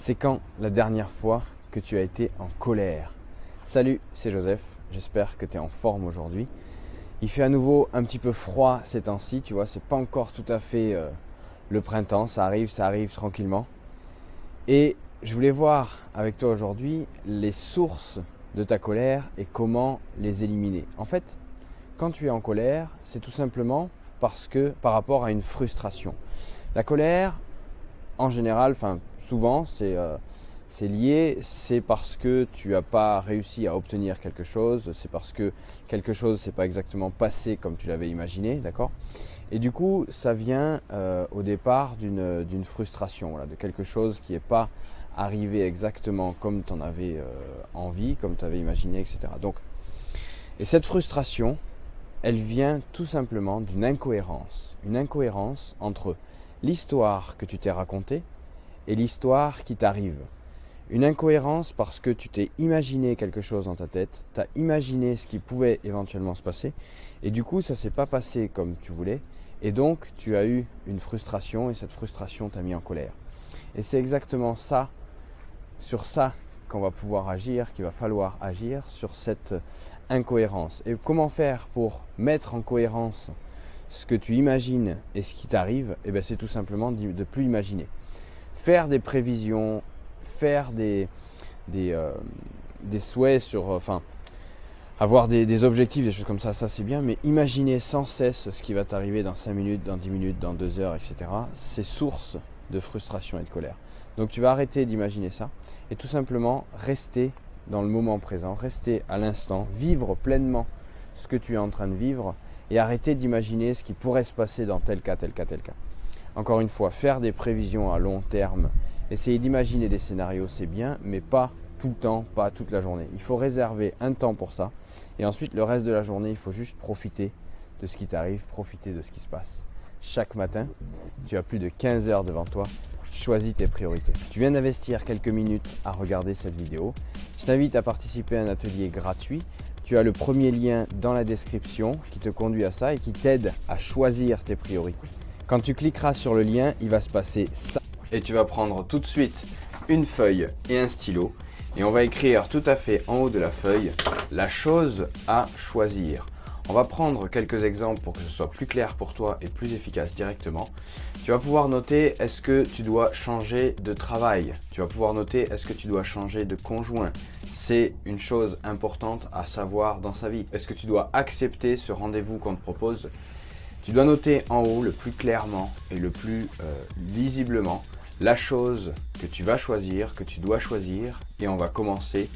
C'est quand la dernière fois que tu as été en colère? Salut, c'est Joseph, j'espère que tu es en forme aujourd'hui. Il fait à nouveau un petit peu froid ces temps-ci, tu vois, c'est pas encore tout à fait le printemps, ça arrive tranquillement. Et je voulais voir avec toi aujourd'hui les sources de ta colère et comment les éliminer. En fait, quand tu es en colère, c'est tout simplement parce que par rapport à une frustration. La colère, en général, souvent, c'est lié, c'est parce que tu n'as pas réussi à obtenir quelque chose, c'est parce que quelque chose ne s'est pas exactement passé comme tu l'avais imaginé, d'accord? Et du coup, ça vient au départ d'une frustration, voilà, de quelque chose qui n'est pas arrivé exactement comme tu en avais envie, comme tu avais imaginé, etc. Et cette frustration, elle vient tout simplement d'une incohérence. Une incohérence entre l'histoire que tu t'es racontée et l'histoire qui t'arrive. Une incohérence parce que tu t'es imaginé quelque chose dans ta tête, tu as imaginé ce qui pouvait éventuellement se passer, et du coup ça ne s'est pas passé comme tu voulais, et donc tu as eu une frustration, et cette frustration t'a mis en colère. Et c'est exactement ça, sur ça qu'on va pouvoir agir, qu'il va falloir agir, sur cette incohérence. Et comment faire pour mettre en cohérence ce que tu imagines et ce qui t'arrive? Et bien c'est tout simplement de ne plus imaginer. Faire des prévisions, faire des souhaits sur, avoir des objectifs, des choses comme ça c'est bien, mais imaginer sans cesse ce qui va t'arriver dans 5 minutes, dans 10 minutes, dans 2 heures, etc. C'est source de frustration et de colère. Donc tu vas arrêter d'imaginer ça et tout simplement rester dans le moment présent, rester à l'instant, vivre pleinement ce que tu es en train de vivre et arrêter d'imaginer ce qui pourrait se passer dans tel cas, tel cas, tel cas. Encore une fois, faire des prévisions à long terme, essayer d'imaginer des scénarios, c'est bien, mais pas tout le temps, pas toute la journée. Il faut réserver un temps pour ça. Et ensuite, le reste de la journée, il faut juste profiter de ce qui t'arrive, profiter de ce qui se passe. Chaque matin, tu as plus de 15 heures devant toi. Choisis tes priorités. Tu viens d'investir quelques minutes à regarder cette vidéo. Je t'invite à participer à un atelier gratuit. Tu as le premier lien dans la description qui te conduit à ça et qui t'aide à choisir tes priorités. Quand tu cliqueras sur le lien, il va se passer ça. Et tu vas prendre tout de suite une feuille et un stylo. Et on va écrire tout à fait en haut de la feuille la chose à choisir. On va prendre quelques exemples pour que ce soit plus clair pour toi et plus efficace directement. Tu vas pouvoir noter est-ce que tu dois changer de travail. Tu vas pouvoir noter est-ce que tu dois changer de conjoint. C'est une chose importante à savoir dans sa vie. Est-ce que tu dois accepter ce rendez-vous qu'on te propose? Tu dois noter en haut le plus clairement et le plus lisiblement la chose que tu vas choisir, que tu dois choisir, et on va commencer